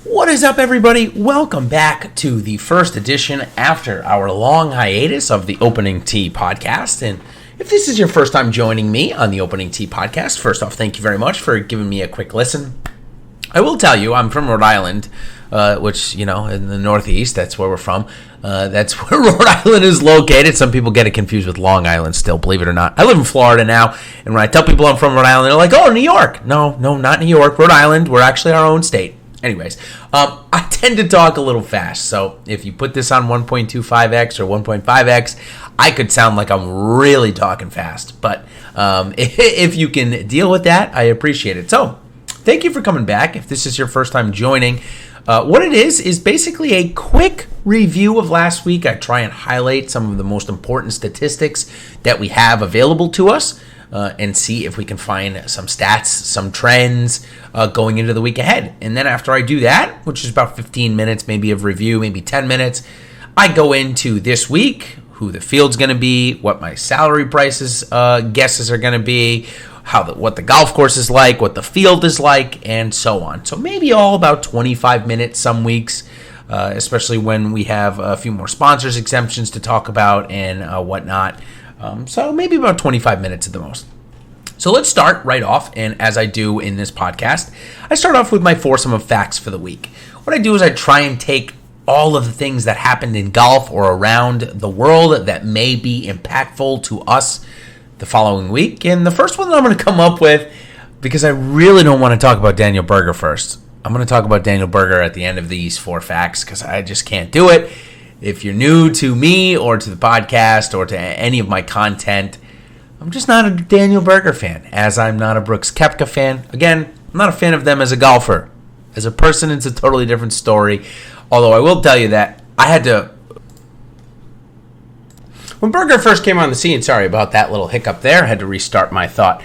What is up, everybody? Welcome back to the first edition after our long hiatus of the Opening Tee podcast. And if this is your first time joining me on the Opening Tee podcast, first off, thank you very much for giving me a quick listen. I will tell you, I'm from Rhode Island, which, in the Northeast, that's where we're from. That's where Rhode Island is located. Some people get it confused with Long Island still, believe it or not. I live in Florida now, and when I tell people I'm from Rhode Island, they're like, oh, New York. No, not New York. Rhode Island. We're actually our own state. Anyways, I tend to talk a little fast, so if you put this on 1.25x or 1.5x, I could sound like I'm really talking fast. But if you can deal with that, I appreciate it. So thank you for coming back. If this is your first time joining, what it is basically a quick review of last week. I try and highlight some of the most important statistics that we have available to us and see if we can find some stats, some trends going into the week ahead. And then after I do that, which is about 15 minutes maybe of review, maybe 10 minutes, I go into this week, who the field's going to be, what my salary prices guesses are going to be, what the golf course is like, what the field is like, and so on. So maybe all about 25 minutes some weeks, especially when we have a few more sponsors exemptions to talk about and whatnot. So maybe about 25 minutes at the most. So let's start right off, and as I do in this podcast, I start off with my foursome of facts for the week. What I do is I try and take all of the things that happened in golf or around the world that may be impactful to us the following week. And the first one that I'm going to come up with, because I really don't want to talk about Daniel Berger first. I'm going to talk about Daniel Berger at the end of these four facts because I just can't do it. If you're new to me or to the podcast or to any of my content, I'm just not a Daniel Berger fan, as I'm not a Brooks Koepka fan. Again, I'm not a fan of them as a golfer. As a person, it's a totally different story. Although I will tell you that I had to... When Berger first came on the scene, sorry about that little hiccup there, I had to restart my thought.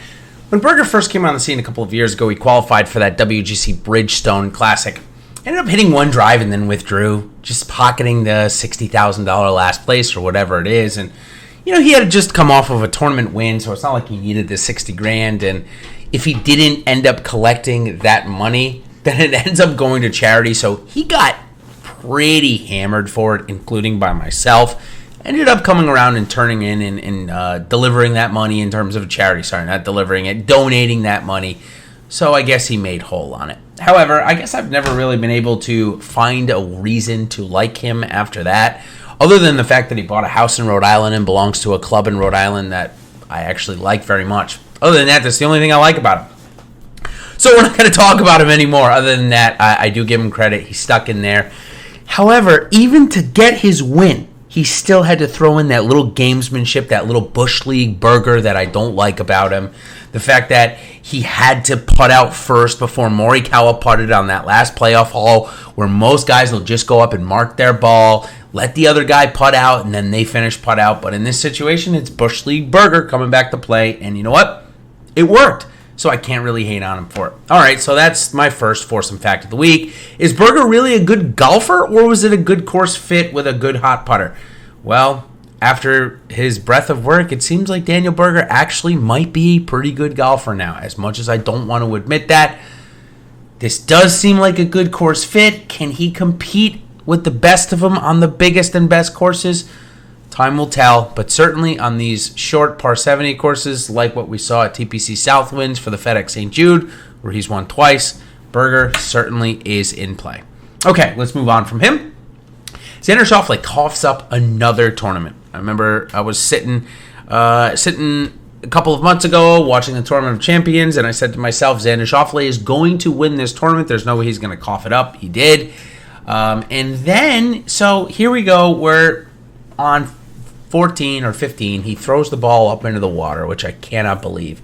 When Berger first came on the scene a couple of years ago, he qualified for that WGC Bridgestone Classic. Ended up hitting one drive and then withdrew, just pocketing the $60,000 last place or whatever it is. And, he had just come off of a tournament win, so it's not like he needed the $60,000. And if he didn't end up collecting that money, then it ends up going to charity. So he got pretty hammered for it, including by myself. Ended up coming around and turning in and delivering that money in terms of a charity. Sorry, not delivering it, donating that money. So I guess he made whole on it. However, I guess I've never really been able to find a reason to like him after that, other than the fact that he bought a house in Rhode Island and belongs to a club in Rhode Island that I actually like very much. Other than that, that's the only thing I like about him. So we're not going to talk about him anymore. Other than that, I do give him credit. He's stuck in there. However, even to get his win, he still had to throw in that little gamesmanship, that little Bush League Berger that I don't like about him. The fact that he had to putt out first before Morikawa putted on that last playoff hole where most guys will just go up and mark their ball, let the other guy putt out, and then they finish putt out. But in this situation, it's Bush League Berger coming back to play, and you know what? It worked. So I can't really hate on him for it. All right, so that's my first foursome fact of the week. Is Berger really a good golfer, or was it a good course fit with a good hot putter? Well, after his breadth of work, it seems like Daniel Berger actually might be a pretty good golfer now. As much as I don't want to admit that, this does seem like a good course fit. Can he compete with the best of them on the biggest and best courses? Time will tell, but certainly on these short par 70 courses, like what we saw at TPC Southwinds for the FedEx St. Jude, where he's won twice, Berger certainly is in play. Okay, let's move on from him. Xander Schauffele coughs up another tournament. I remember I was sitting a couple of months ago watching the Tournament of Champions, and I said to myself, Xander Schauffele is going to win this tournament. There's no way he's going to cough it up. He did. And then, so here we go. We're on 14 or 15. He throws the ball up into the water, which I cannot believe.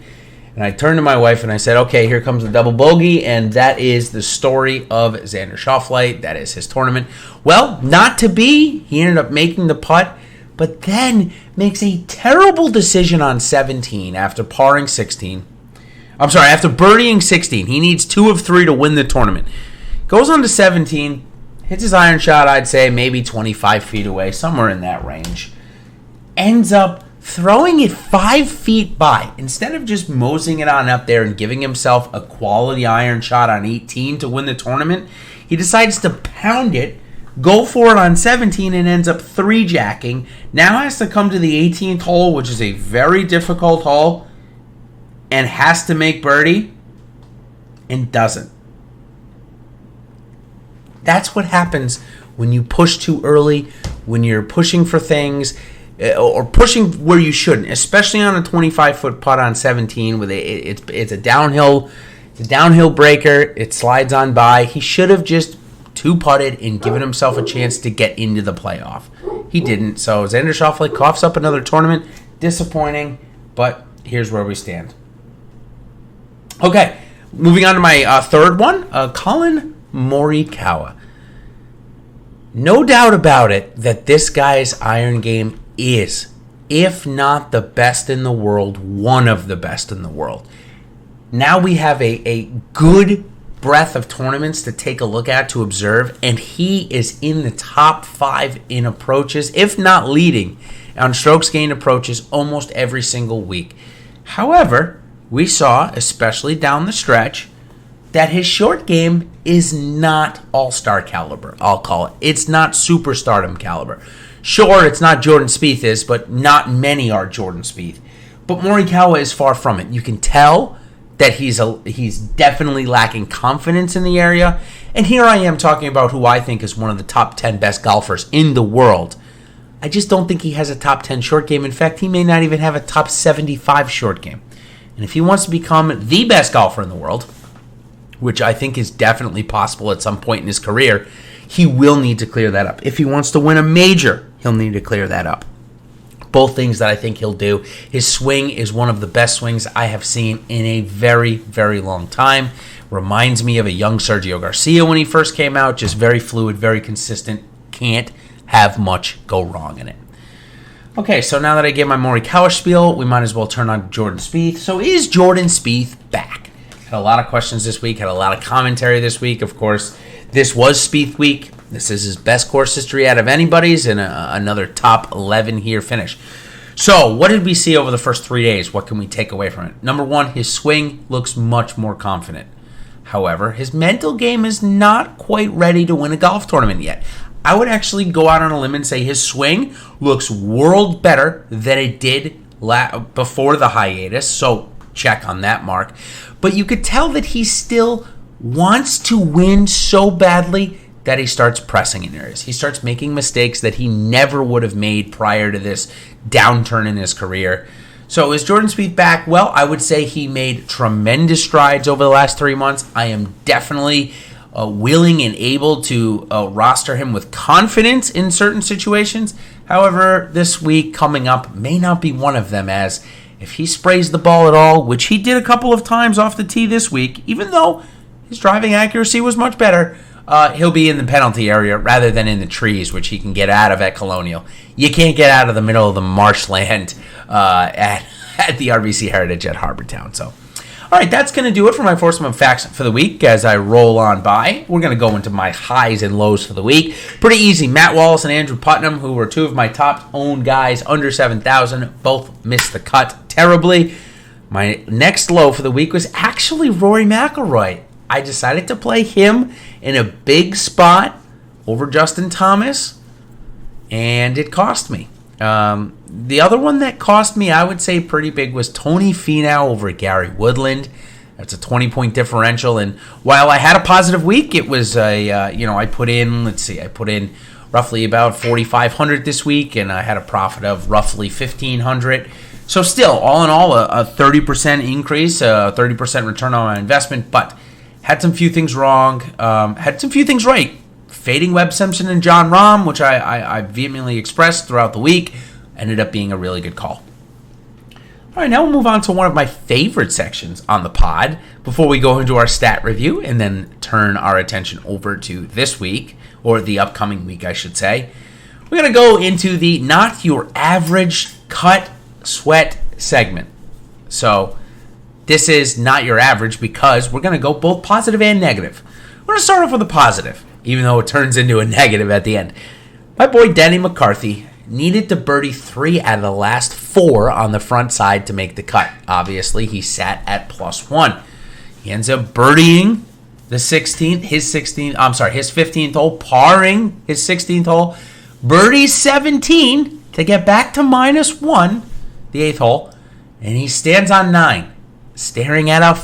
And I turned to my wife and I said, okay, here comes the double bogey, and that is the story of Xander Schauffele. That is his tournament. Well, not to be. He ended up making the putt, but then makes a terrible decision on 17 after parring 16. I'm sorry, after birdieing 16. He needs 2 of 3 to win the tournament. Goes on to 17, hits his iron shot, I'd say maybe 25 feet away, somewhere in that range. Ends up throwing it 5 feet by. Instead of just moseying it on up there and giving himself a quality iron shot on 18 to win the tournament, He decides to pound it, go for it on 17, and ends up 3-jacking. Now has to come to the 18th hole, which is a very difficult hole, and has to make birdie, and doesn't. That's what happens when you push too early, when you're pushing for things, or pushing where you shouldn't, especially on a 25-foot putt on 17. It's a downhill breaker. It slides on by. He should have just two-putted and given himself a chance to get into the playoff. He didn't. So Xander Schauffele coughs up another tournament. Disappointing, but here's where we stand. Okay, moving on to my third one, Collin Morikawa. No doubt about it that this guy's iron game is, if not the best in the world, one of the best in the world. Now we have a good breadth of tournaments to take a look at, to observe, and he is in the top 5 in approaches, if not leading on strokes gained approaches almost every single week. However, we saw, especially down the stretch, that his short game is not all-star caliber, I'll call it. It's not superstardom caliber. Sure, it's not Jordan Spieth is, but not many are Jordan Spieth. But Morikawa is far from it. You can tell that he's definitely lacking confidence in the area. And here I am talking about who I think is one of the top 10 best golfers in the world. I just don't think he has a top 10 short game. In fact, he may not even have a top 75 short game. And if he wants to become the best golfer in the world, which I think is definitely possible at some point in his career, he will need to clear that up. If he wants to win a major, he'll need to clear that up. Both things that I think he'll do. His swing is one of the best swings I have seen in a very, very long time. Reminds me of a young Sergio Garcia when he first came out. Just very fluid, very consistent. Can't have much go wrong in it. Okay, so now that I gave my Morikawa spiel, we might as well turn on to Jordan Spieth. So is Jordan Spieth back? Had a lot of questions this week, had a lot of commentary this week. Of course, this was Spieth week. This is his best course history out of anybody's, and another top 11 here finish. So, what did we see over the first 3 days? What can we take away from it? Number one, his swing looks much more confident. However, his mental game is not quite ready to win a golf tournament yet. I would actually go out on a limb and say his swing looks world better than it did before the hiatus. So, check on that mark. But you could tell that he still wants to win so badly that he starts pressing in areas. He starts making mistakes that he never would have made prior to this downturn in his career. So is Jordan Spieth back? Well, I would say he made tremendous strides over the last 3 months. I am definitely willing and able to roster him with confidence in certain situations. However, this week coming up may not be one of them, as if he sprays the ball at all, which he did a couple of times off the tee this week, even though his driving accuracy was much better, he'll be in the penalty area rather than in the trees, which he can get out of at Colonial. You can't get out of the middle of the marshland at the RBC Heritage at Harbortown. So, all right, that's going to do it for my Foursome Facts for the week. As I roll on by, we're going to go into my highs and lows for the week. Pretty easy. Matt Wallace and Andrew Putnam, who were two of my top owned guys under 7,000, both missed the cut terribly. My next low for the week was actually Rory McIlroy. I decided to play him in a big spot over Justin Thomas, and it cost me. The other one that cost me, I would say pretty big, was Tony Finau over Gary Woodland. That's a 20-point differential, and while I had a positive week, it was I put in roughly about 4,500 this week, and I had a profit of roughly 1,500. So still, all in all, a 30% increase, a 30% return on my investment, but had some few things wrong, had some few things right. Fading Webb Simpson and John Rahm, which I vehemently expressed throughout the week, ended up being a really good call. All right, now we'll move on to one of my favorite sections on the pod before we go into our stat review and then turn our attention over to this week, or the upcoming week, I should say. We're going to go into the Not Your Average Cut Sweat segment. So this is not your average because we're going to go both positive and negative. We're going to start off with a positive, even though it turns into a negative at the end. My boy Denny McCarthy needed to birdie 3 out of the last 4 on the front side to make the cut. Obviously, he sat at +1. He ends up birdieing his 15th hole, parring his 16th hole, birdies 17 to get back to -1, the 8th hole, and he stands on 9, staring at a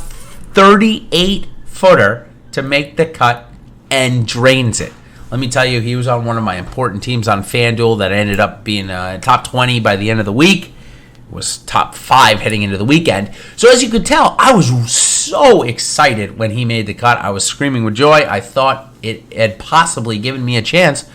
38-footer to make the cut and drains it. Let me tell you, he was on one of my important teams on FanDuel that ended up being top 20 by the end of the week. Was top 5 heading into the weekend. So as you could tell, I was so excited when he made the cut. I was screaming with joy. I thought it had possibly given me a chance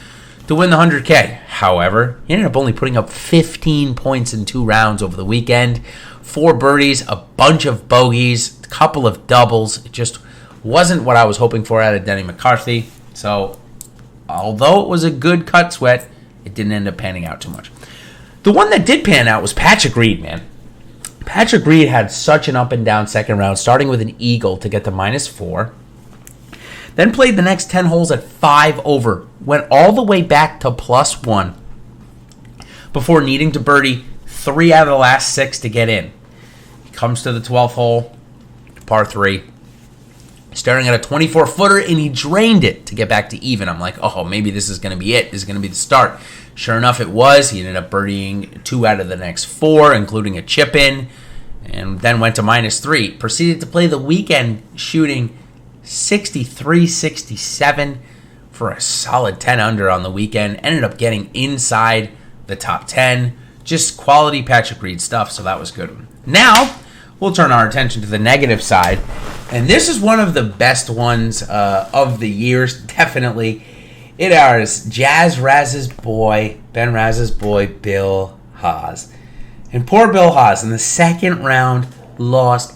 to win the 100K. However, he ended up only putting up 15 points in 2 rounds over the weekend. 4 birdies, a bunch of bogeys, a couple of doubles. It just wasn't what I was hoping for out of Denny McCarthy. So although it was a good cut sweat, it didn't end up panning out too much. The one that did pan out was Patrick Reed, man. Patrick Reed had such an up and down second round, starting with an eagle to get to -4. Then played the next 10 holes at 5 over. Went all the way back to +1 before needing to birdie 3 out of the last 6 to get in. He comes to the 12th hole, par 3, staring at a 24-footer, and he drained it to get back to even. I'm like, oh, maybe this is going to be it. This is going to be the start. Sure enough, it was. He ended up birdieing 2 out of the next 4, including a chip in, and then went to -3. Proceeded to play the weekend shooting 63-67 for a solid 10 under on the weekend. Ended up getting inside the top 10. Just quality Patrick Reed stuff, so that was good. Now, we'll turn our attention to the negative side, and this is one of the best ones of the years, definitely. It is Ben Raz's boy, Bill Haas. And poor Bill Haas, in the second round, lost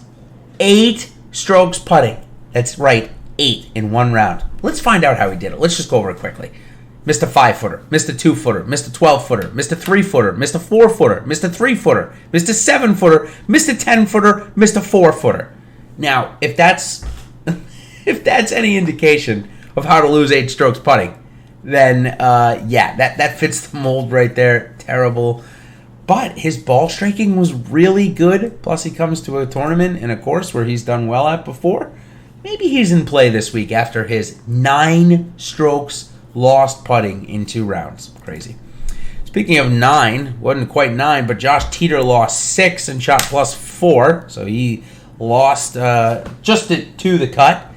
8 strokes putting. That's right, 8 in 1 round. Let's find out how he did it. Let's just go over it quickly. Missed a 5-footer, missed a 2-footer, missed a 12-footer, missed a 3-footer, missed a 4-footer, missed a 3-footer, missed a 7-footer, missed a 10-footer, missed a 4-footer. Now, if that's any indication of how to lose 8 strokes putting, then that fits the mold right there. Terrible. But his ball striking was really good. Plus, he comes to a tournament and a course where he's done well at before. Maybe he's in play this week after his 9 strokes lost putting in 2 rounds. Crazy. Speaking of 9, wasn't quite 9, but Josh Teeter lost 6 and shot +4. So he lost just to the cut.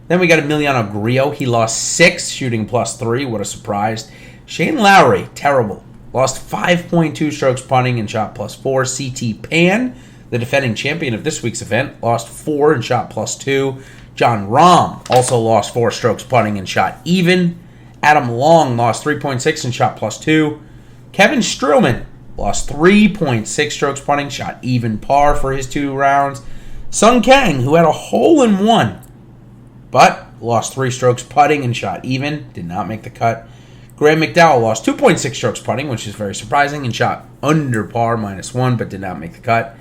Then we got Emiliano Grillo. He lost 6, shooting +3. What a surprise. Shane Lowry, terrible. Lost 5.2 strokes putting and shot +4. CT Pan, the defending champion of this week's event, lost 4 and shot +2. John Rahm also lost 4 strokes putting and shot even. Adam Long lost 3.6 and shot +2. Kevin Streelman lost 3.6 strokes putting, shot even par for his 2 rounds. Sung Kang, who had a hole-in-one, but lost 3 strokes putting and shot even, did not make the cut. Graham McDowell lost 2.6 strokes putting, which is very surprising, and shot under par, -1, but did not make the cut.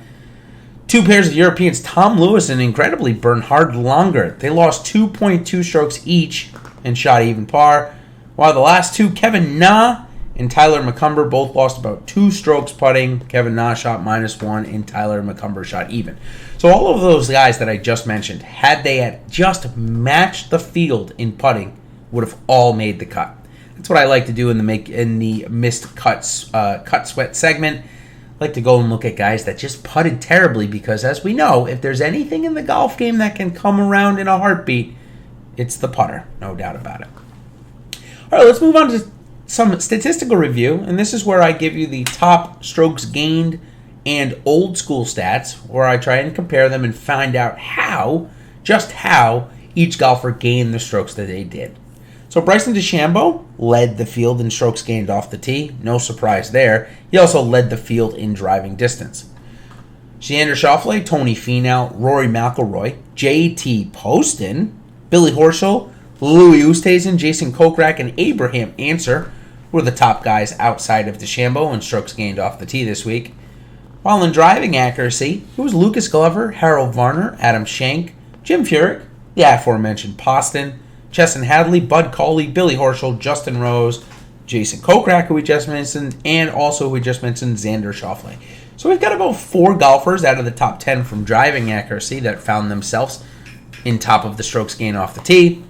2 pairs of Europeans, Tom Lewis and incredibly Bernhard Langer. They lost 2.2 strokes each and shot even par, while the last 2, Kevin Na and Tyler McCumber, both lost about 2 strokes putting. Kevin Na shot -1 and Tyler McCumber shot even. So all of those guys that I just mentioned, had they just matched the field in putting, would have all made the cut. That's what I like to do in the missed cuts cut sweat segment. I like to go and look at guys that just putted terribly, because as we know, if there's anything in the golf game that can come around in a heartbeat, it's the putter, no doubt about it. All right, let's move on to some statistical review, and this is where I give you the top strokes gained and old school stats, where I try and compare them and find out just how each golfer gained the strokes that they did. So Bryson DeChambeau led the field in strokes gained off the tee. No surprise there. He also led the field in driving distance. Xander Schauffele, Tony Finau, Rory McIlroy, JT Poston, Billy Horschel, Louis Oosthuizen, Jason Kokrak, and Abraham Ancer were the top guys outside of DeChambeau in strokes gained off the tee this week. While in driving accuracy, it was Lucas Glover, Harold Varner, Adam Schenk, Jim Furyk, the aforementioned Poston, Chesson Hadley, Bud Cauley, Billy Horschel, Justin Rose, Jason Kokrak, who we just mentioned, and also who we just mentioned, Xander Schauffele. So we've got about 4 golfers out of the top 10 from driving accuracy that found themselves in top of the strokes gained off the tee.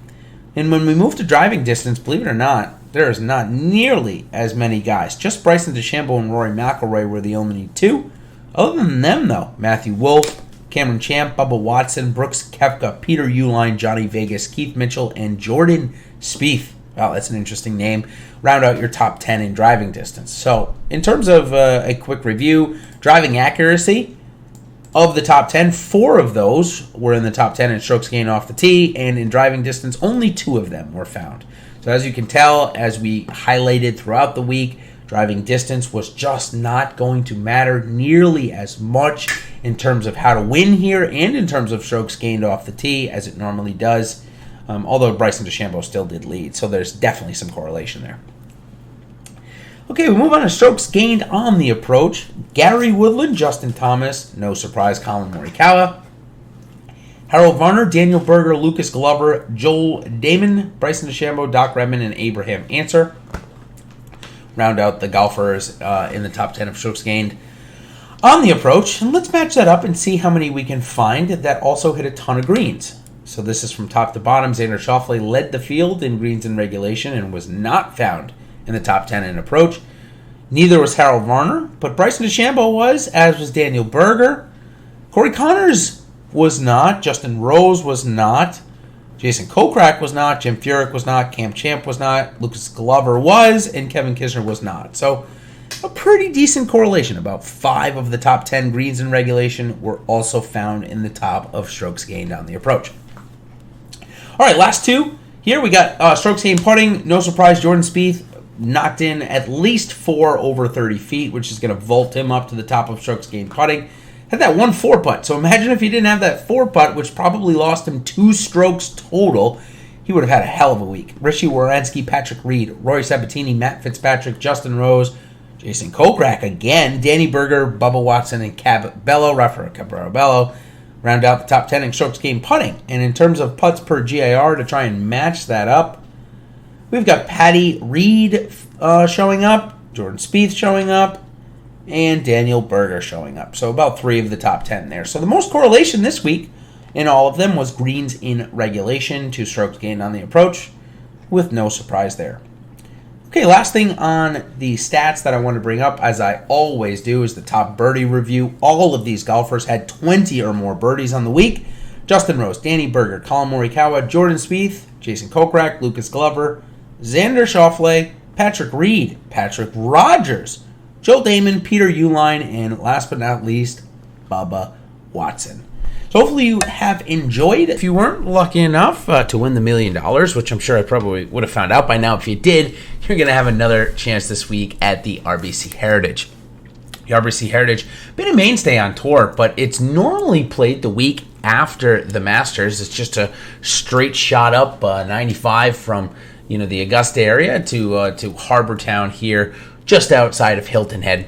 And when we move to driving distance, believe it or not, there is not nearly as many guys. Just Bryson DeChambeau and Rory McIlroy were the only two. Other than them, though, Matthew Wolff, Cameron Champ, Bubba Watson, Brooks Koepka, Peter Uihlein, Johnny Vegas, Keith Mitchell, and Jordan Spieth. Wow, that's an interesting name. Round out your top 10 in driving distance. So, in terms of a quick review, driving accuracy, of the top 10, 4 of those were in the top 10 in strokes gained off the tee, and in driving distance, only 2 of them were found. So as you can tell, as we highlighted throughout the week, driving distance was just not going to matter nearly as much in terms of how to win here and in terms of strokes gained off the tee as it normally does, although Bryson DeChambeau still did lead, so there's definitely some correlation there. Okay, we move on to strokes gained on the approach. Gary Woodland, Justin Thomas, no surprise, Colin Morikawa, Harold Varner, Daniel Berger, Lucas Glover, Joel Damon, Bryson DeChambeau, Doc Redman, and Abraham Answer. Round out the golfers in the top 10 of strokes gained on the approach. And let's match that up and see how many we can find that also hit a ton of greens. So this is from top to bottom. Xander Schauffele led the field in greens in regulation and was not found in the top 10 in approach. Neither was Harold Varner, but Bryson DeChambeau was, as was Daniel Berger. Corey Connors was not. Justin Rose was not. Jason Kokrak was not. Jim Furyk was not. Cam Champ was not. Lucas Glover was, and Kevin Kisner was not. So a pretty decent correlation. About 5 of the top 10 greens in regulation were also found in the top of strokes gained on the approach. All right, last 2. Here we got strokes gained putting. No surprise, Jordan Spieth knocked in at least 4 over 30 feet, which is going to vault him up to the top of strokes gained putting. Had that 1 4-putt. So imagine if he didn't have that 4-putt, which probably lost him 2 strokes total. He would have had a hell of a week. Rishi Waransky, Patrick Reed, Rory Sabatini, Matt Fitzpatrick, Justin Rose, Jason Kokrak again, Danny Berger, Bubba Watson, and Cab Bello, Rafael Cabrera Bello round out the top 10 in strokes gained putting. And in terms of putts per GIR, to try and match that up, we've got Patty Reed showing up, Jordan Spieth showing up, and Daniel Berger showing up. So about 3 of the top 10 there. So the most correlation this week in all of them was greens in regulation to strokes gained on the approach, with no surprise there. Okay, last thing on the stats that I want to bring up, as I always do, is the top birdie review. All of these golfers had 20 or more birdies on the week. Justin Rose, Danny Berger, Colin Morikawa, Jordan Spieth, Jason Kokrak, Lucas Glover, Xander Schauffele, Patrick Reed, Patrick Rogers, Joel Damon, Peter Uihlein, and last but not least, Bubba Watson. So hopefully you have enjoyed. If you weren't lucky enough to win the $1 million, which I'm sure I probably would have found out by now if you did, you're going to have another chance this week at the RBC Heritage. The RBC Heritage, been a mainstay on tour, but it's normally played the week after the Masters. It's just a straight shot up 95 from the Augusta area to Harbor Town here, just outside of Hilton Head.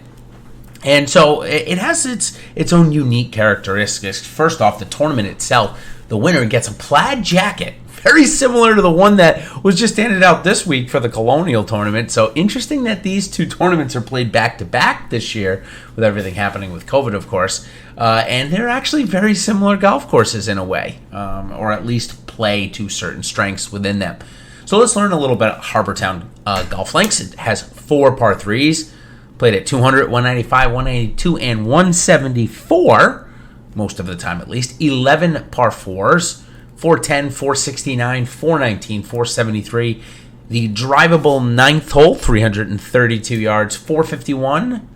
And so it has its own unique characteristics. First off, the tournament itself, the winner gets a plaid jacket, very similar to the one that was just handed out this week for the Colonial Tournament. So interesting that these 2 tournaments are played back-to-back this year, with everything happening with COVID, of course. And they're actually very similar golf courses in a way, or at least play to certain strengths within them. So let's learn a little bit about Harbor Town golf links. It has 4 par 3s. Played at 200, 195, 182, and 174, most of the time at least. 11 par 4s, 410, 469, 419, 473. The drivable 9th hole, 332 yards, 451,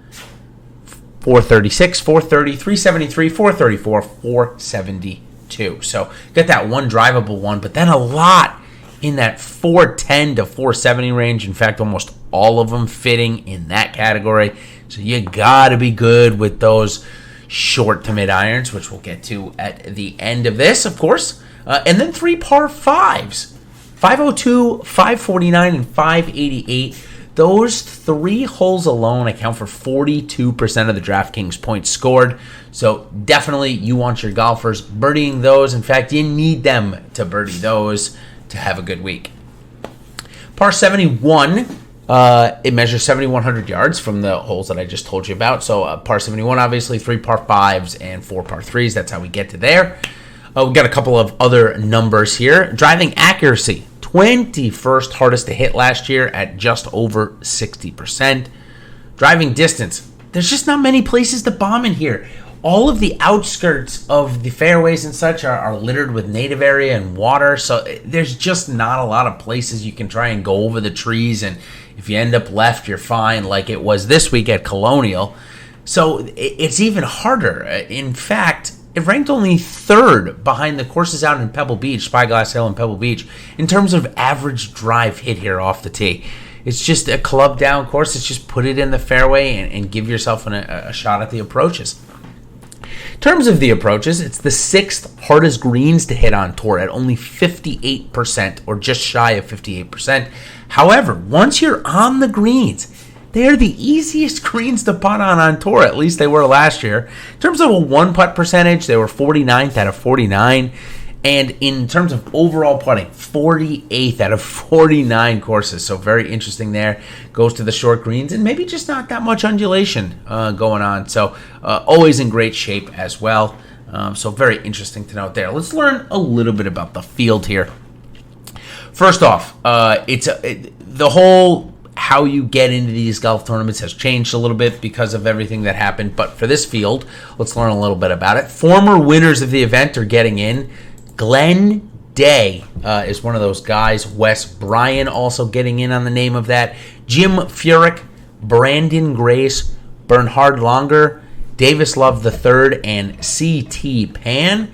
436, 430, 373, 434, 472. So got that one drivable one, but then a lot in that 410 to 470 range. In fact, almost all of them fitting in that category. So you got to be good with those short to mid irons, which we'll get to at the end of this, of course. And then 3 par 5s, 502, 549, and 588. Those 3 holes alone account for 42% of the DraftKings points scored. So definitely you want your golfers birdieing those. In fact, you need them to birdie those to have a good week. Par 71, it measures 7,100 yards from the holes that I just told you about. So par 71, obviously 3 par 5s and 4 par 3s. That's how we get to there. We've got a couple of other numbers here. Driving accuracy, 21st hardest to hit last year at just over 60%. Driving distance, there's just not many places to bomb in here. All of the outskirts of the fairways and such are littered with native area and water, so there's just not a lot of places you can try and go over the trees, and if you end up left, you're fine, like it was this week at Colonial. So it's even harder. In fact, it ranked only third behind the courses out in Pebble Beach, Spyglass Hill and Pebble Beach, in terms of average drive hit here off the tee. It's just a club down course. It's just put it in the fairway and give yourself a shot at the approaches. In terms of the approaches, it's the 6th hardest greens to hit on tour at only 58%, or just shy of 58%. However, once you're on the greens, they are the easiest greens to putt on tour. At least they were last year. In terms of a one-putt percentage, they were 49th out of 49. And in terms of overall putting, 48th out of 49 courses. So very interesting there. Goes to the short greens and maybe just not that much undulation going on. So always in great shape as well. So very interesting to note there. Let's learn a little bit about the field here. First off, the whole how you get into these golf tournaments has changed a little bit because of everything that happened. But for this field, let's learn a little bit about it. Former winners of the event are getting in. Glenn Day is one of those guys. Wes Bryan also getting in on the name of that. Jim Furyk, Brandon Grace, Bernhard Langer, Davis Love III, and C.T. Pan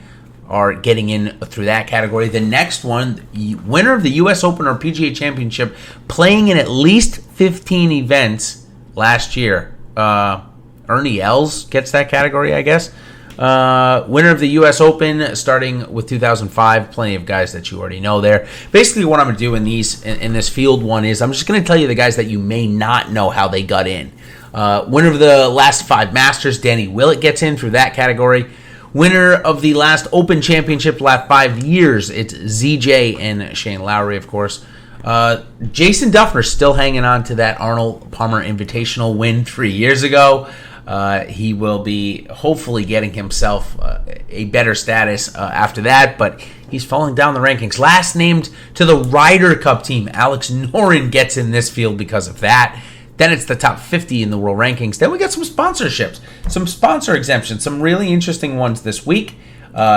are getting in through that category. The next one, winner of the U.S. Open or PGA Championship, playing in at least 15 events last year. Ernie Els gets that category, I guess. Winner of the U.S. Open, starting with 2005. Plenty of guys that you already know there. Basically, what I'm going to do in this field one is I'm just going to tell you the guys that you may not know how they got in. Winner of the last 5 Masters, Danny Willett gets in through that category. Winner of the last Open Championship last 5 years, it's ZJ and Shane Lowry, of course. Jason Duffner still hanging on to that Arnold Palmer Invitational win 3 years ago. He will be hopefully getting himself a better status after that, but he's falling down the rankings. Last named to the Ryder Cup team, Alex Noren gets in this field because of that. Then it's the top 50 in the world rankings. Then we got some sponsorships, some sponsor exemptions, some really interesting ones this week,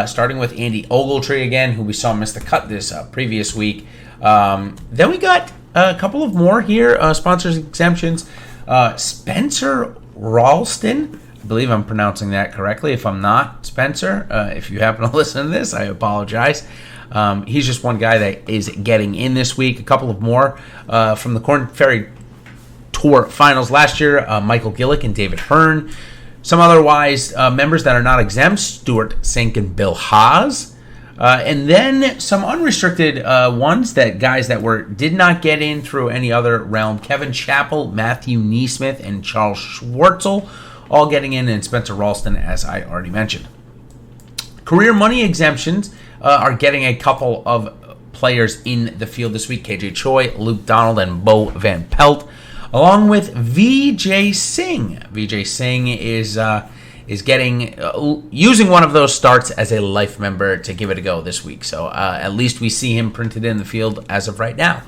starting with Andy Ogletree again, who we saw miss the cut this previous week. Then we got a couple of more here, sponsors exemptions. Spencer Rouslin, I believe I'm pronouncing that correctly. If I'm not, Spencer, if you happen to listen to this, I apologize. He's just one guy that is getting in this week. A couple of more from the Korn Ferry Tour Finals last year, Michael Gillick and David Hearn. Some otherwise members that are not exempt, Stuart Sink and Bill Haas. And then some unrestricted ones, that guys that did not get in through any other realm. Kevin Chappell, Matthew Neesmith, and Charles Schwartzel all getting in, and Spencer Ralston, as I already mentioned. Career money exemptions are getting a couple of players in the field this week. KJ Choi, Luke Donald, and Bo Van Pelt, along with Vijay Singh. Vijay Singh is getting using one of those starts as a life member to give it a go this week. So at least we see him printed in the field as of right now.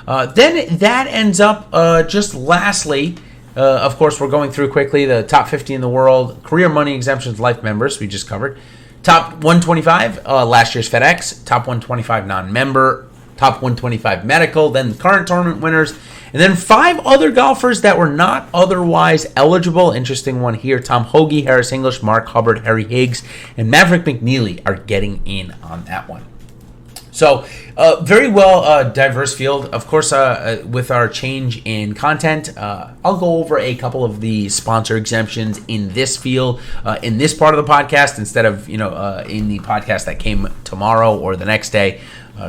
Then that ends up just lastly, of course, we're going through quickly the top 50 in the world, career money exemptions, life members we just covered. Top 125, last year's FedEx. Top 125 non-member. Top 125 medical. Then current tournament winners. And then 5 other golfers that were not otherwise eligible. Interesting one here. Tom Hoagie, Harris English, Mark Hubbard, Harry Higgs, and Maverick McNeely are getting in on that one. So, very well diverse field. Of course, with our change in content, I'll go over a couple of the sponsor exemptions in this field, in this part of the podcast, instead of in the podcast that came tomorrow or the next day.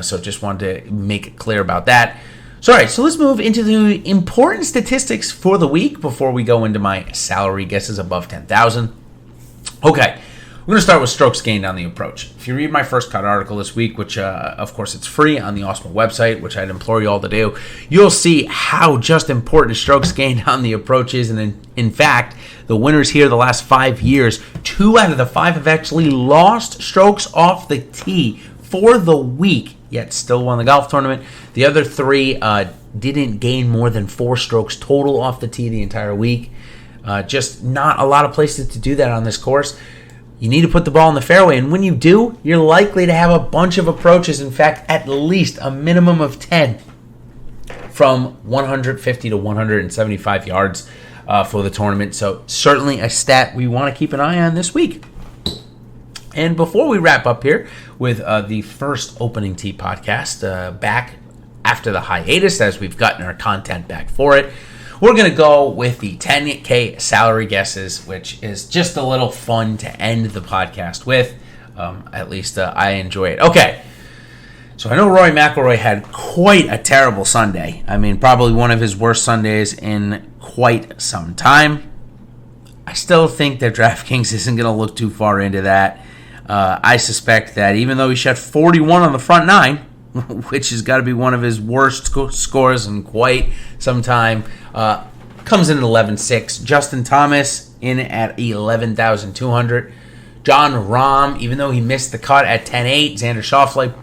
So just wanted to make it clear about that. So, all right, so let's move into the important statistics for the week before we go into my salary guesses above 10,000. Okay, We're going to start with strokes gained on the approach. If you read my first cut article this week, which of course it's free on the Awesemo website, which I'd implore you all to do, you'll see how just important strokes gained on the approach is. And in fact, the winners here the last 5 years, 2 out of the 5 have actually lost strokes off the tee for the week, yet still won the golf tournament. The other 3 didn't gain more than 4 strokes total off the tee the entire week. Just not a lot of places to do that on this course. You need to put the ball in the fairway, and when you do, you're likely to have a bunch of approaches. In fact, at least a minimum of 10 from 150 to 175 yards for the tournament. So certainly a stat we want to keep an eye on this week. And before we wrap up here with the first Opening Tee podcast, back after the hiatus as we've gotten our content back for it, we're going to go with the 10K salary guesses, which is just a little fun to end the podcast with. At least I enjoy it. Okay, so I know Rory McIlroy had quite a terrible Sunday. I mean, probably one of his worst Sundays in quite some time. I still think that DraftKings isn't going to look too far into that. I suspect that even though he shot 41 on the front 9, which has got to be one of his worst scores in quite some time, comes in at 11.6. Justin Thomas in at 11,200. John Rahm, even though he missed the cut at 10.8. Xander Schauffele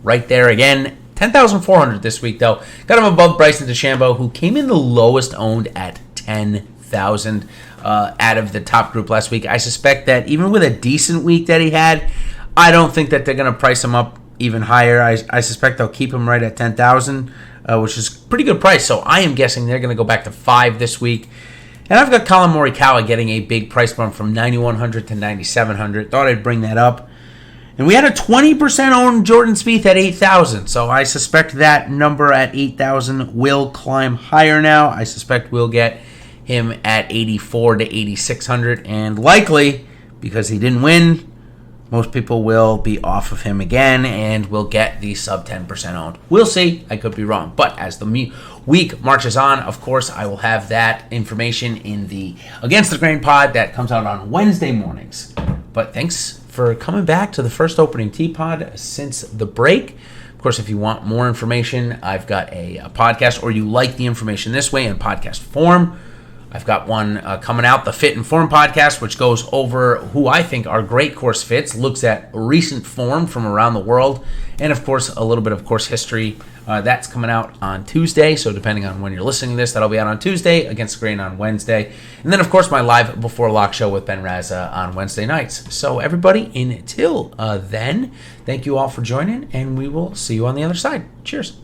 right there again. 10,400 this week, though. Got him above Bryson DeChambeau, who came in the lowest owned at 10,000 out of the top group last week. I suspect that even with a decent week that he had, I don't think that they're going to price him up even higher. I suspect they'll keep him right at 10,000, which is a pretty good price. So I am guessing they're going to go back to 5 this week. And I've got Colin Morikawa getting a big price bump from 9,100 to 9,700. Thought I'd bring that up. And we had a 20% owned Jordan Spieth at 8,000. So I suspect that number at 8,000 will climb higher now. I suspect we'll get him at 84 to 8,600. And likely, because he didn't win, most people will be off of him again and will get the sub 10% owned. We'll see. I could be wrong. But as the week marches on, of course, I will have that information in the Against the Grain pod that comes out on Wednesday mornings. But thanks for coming back to the first Opening Tee pod since the break. Of course, if you want more information, I've got a podcast, or you like the information this way in podcast form, I've got one coming out, the Fit and Form podcast, which goes over who I think are great course fits, looks at recent form from around the world, and of course, a little bit of course history. That's coming out on Tuesday, so depending on when you're listening to this, that'll be out on Tuesday, Against the Grain on Wednesday, and then, of course, my live Before Lock show with Ben Raza on Wednesday nights. So, everybody, until then, thank you all for joining, and we will see you on the other side. Cheers.